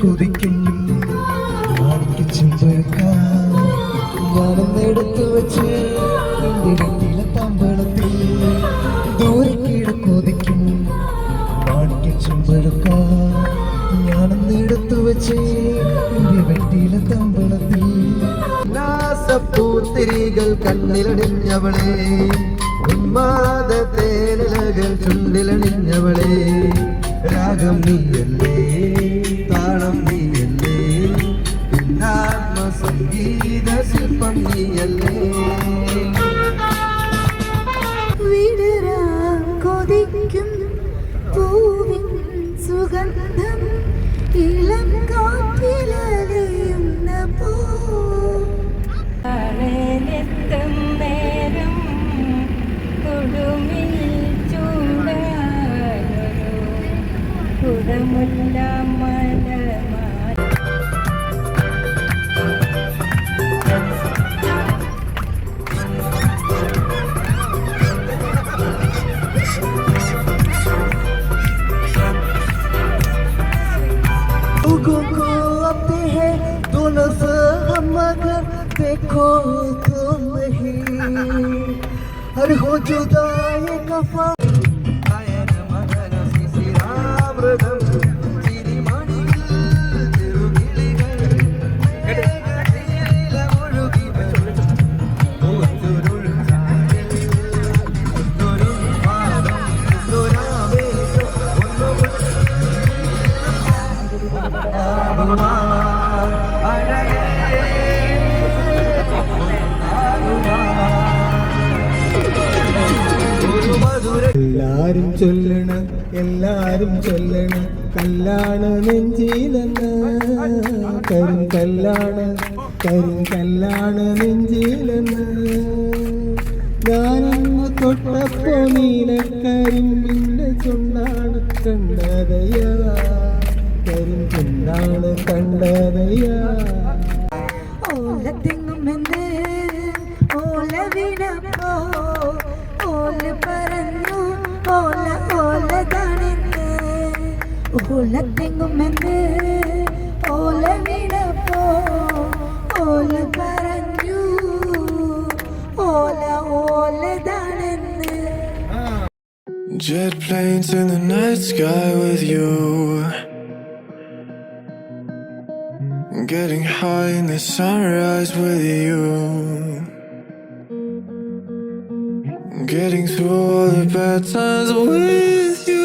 കൊതിക്കും മാണിക്ക് ചെമ്പഴക്കാം ഞാനെന്നെടുത്തു വെച്ച് എൻ്റെ വെട്ടിയിലെ തമ്പളത്തിൽ ദൂരക്കീഴ് കൊതിക്കും മാണിക്ക് ചെമ്പഴക്കാം ഞാനെന്നെടുത്തു വെച്ച് എൻ്റെ വെട്ടിയിലെ തമ്പളത്തിൽ പൂത്തിരികൾ കണ്ണിലണിഞ്ഞവളെ ഉന്മാദ തേനിലകൾ ചുണ്ടിലണിഞ്ഞവളെ രാഗം നീയല്ലേ താളം നീയല്ലേ ആത്മസംഗീത ശില്പം നീയല്ലേ വിടരാൻ കൊതിക്കും പൂവിൻ സുഗന്ധം ഇളം കാറ്റിലലിയുന്ന പൂ ും നേരം കൊടുമിൽ ചൂടാനൊരു കുടമുല്ല മലമാ देखो तो नहीं हर हो जुदाई कफा എല്ലാരും ചൊല്ലണ കല്ലാണ് നെഞ്ചിലെന്ന് കരിങ്കല്ലാണ് നെഞ്ചിലെന്ന് ഞാനന്ന് തൊട്ടപ്പോ നീലക്കരിമ്പിന്റെ ചുണ്ടാണ് കണ്ടതയ്യാ കരിമ്പുണ്ടാണ് കണ്ടതയ്യാ ഓലത്തിങ്ങുമെന്ന് ഓല വീണപ്പോ ഓല പറഞ്ഞു ഓല ഓലതാണെന്ന് ഓലത്തിങ്ങുമെന്ന് ഓല വീണപ്പോ ഓല പറഞ്ഞു ഓല ഓലതാണെന്ന്. Jet planes in the night sky with you, getting high in the sunrise with you, getting through all the bad times with you.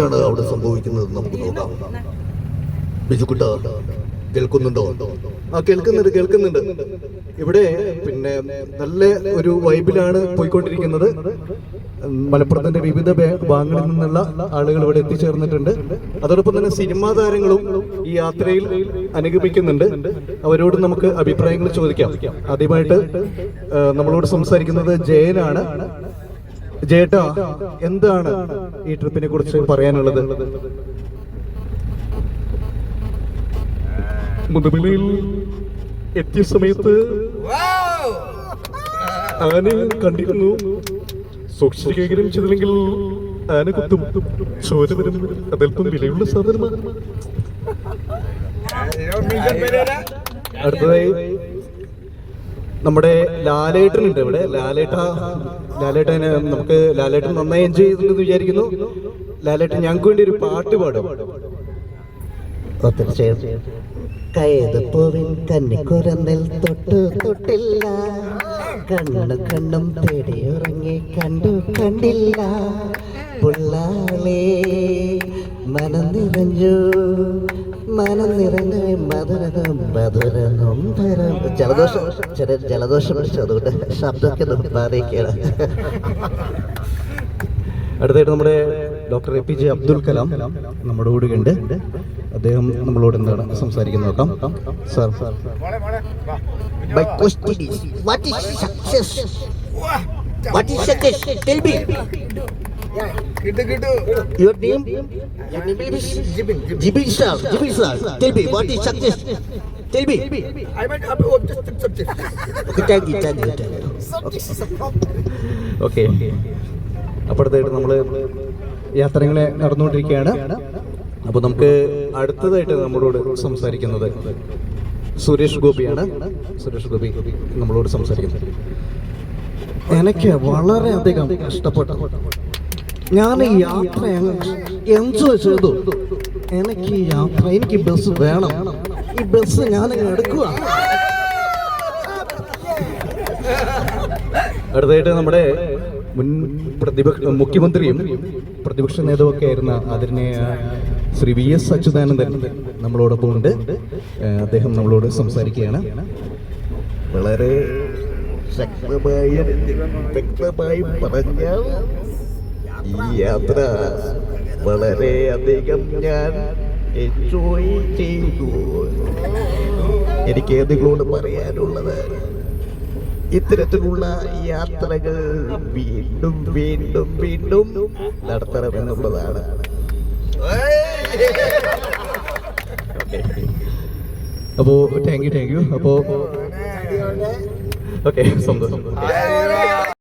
എന്തൊക്കെയാണ് അവിടെ സംഭവിക്കുന്നത് നമുക്ക് നോക്കാം. ബിജുക്കുട്ട കേൾക്കുന്നുണ്ടോ? ആ കേൾക്കുന്നുണ്ട്. ഇവിടെ പിന്നെ നല്ല ഒരു വൈബിലാണ് പോയിക്കൊണ്ടിരിക്കുന്നത്. മലപ്പുറത്തിന്റെ വിവിധ ഭാഗങ്ങളിൽ നിന്നുള്ള ആളുകൾ ഇവിടെ എത്തിച്ചേർന്നിട്ടുണ്ട്. അതോടൊപ്പം തന്നെ സിനിമാ താരങ്ങളും ഈ യാത്രയിൽ അനുഗമിക്കുന്നുണ്ട്. അവരോട് നമുക്ക് അഭിപ്രായങ്ങൾ ചോദിക്കാം. ആദ്യമായിട്ട് നമ്മളോട് സംസാരിക്കുന്നത് ജയനാണ്. ജയേട്ടാ, എന്താണ് ഈ ട്രിപ്പിനെ കുറിച്ച് പറയാനുള്ളത്? മുതുമലയിൽ എത്തിയ സമയത്ത് ആനയെ കണ്ടിരുന്നു. സൂക്ഷിച്ച് കൈകാര്യം ചെയ്തില്ലെങ്കിൽ ആന കുത്തും, ചോര വരും. അതല്പം വിലയുള്ള സാധനമാണ്. അടുത്തതായി നമ്മുടെ ലാലേട്ടനുണ്ട് ഇവിടെ. ലാലേട്ടന് നമുക്ക് ലാലേട്ടൻ നന്നായി എൻജോയ് ചെയ്തിട്ടുണ്ടെന്ന് വിചാരിക്കുന്നു. ലാലേട്ടൻ ഞങ്ങൾക്ക് വേണ്ടി ഒരു പാട്ട് പാടും. തീർച്ചയായും. കയതപ്പൂവിൻ കന്നിക്കുരന്നിൽ തൊട്ടില്ല, കണ്ണും തേടിയുറങ്ങി കണ്ടില്ല. പുള്ളാളേ മനം നിറഞ്ഞു മധുരം ജലദോഷം അതുകൊണ്ട് ശബ്ദമൊക്കെ നിർത്താറേക്കാണ്. അടുത്തായിട്ട് നമ്മുടെ ഡോക്ടർ APJ അബ്ദുൽ കലാം നമ്മുടെ കൂടെ ഉണ്ട്. അദ്ദേഹം നമ്മളോട് എന്താണ് സംസാരിക്കുന്നത് നോക്കാം. Sir, My question is, what is success? What is success? Tell me. Your name? Your name is Jibil sir. Tell me, what is success? Tell me. Okay, thank you. Okay. അപ്പോഴത്തേക്ക് നമ്മൾ യാത്രകളെ നടന്നുകൊണ്ടിരിക്കുകയാണ്. അപ്പോൾ നമുക്ക് അടുത്തതായിട്ട് നമ്മളോട് സംസാരിക്കുന്നത് സുരേഷ് ഗോപിയാണ്. സുരേഷ് ഗോപി നമ്മളോട് സംസാരിക്കുന്നത്. എനിക്ക് വളരെയധികം ഇഷ്ടപ്പെട്ടു. ഞാൻ ഈ യാത്ര എൻജോയ് ചെയ്തു. എനിക്ക് ബസ് വേണം. ഈ ബസ് ഞാൻ എടുക്കുക. അടുത്തായിട്ട് നമ്മുടെ മുൻ മുഖ്യമന്ത്രിയും പ്രതിപക്ഷ നേതാവൊക്കെ ആയിരുന്ന ആദരണീയ ശ്രീ VS അച്യുതാനന്ദൻ നമ്മളോടൊപ്പം ഉണ്ട്. അദ്ദേഹം നമ്മളോട് സംസാരിക്കുകയാണ്. വളരെ ശക്തമായും വ്യക്തമായും പറഞ്ഞാൽ ഈ യാത്ര വളരെയധികം ഞാൻ എൻജോയ് ചെയ്തു. എനിക്ക് നിങ്ങളോട് പറയാനുള്ളത്, ഇത്തരത്തിലുള്ള യാത്രകൾ വീണ്ടും വീണ്ടും വീണ്ടും നടത്തണമെന്നുള്ളതാണ്. അപ്പോൾ താങ്ക് യു. അപ്പോൾ ഓക്കെ, സന്തോഷം.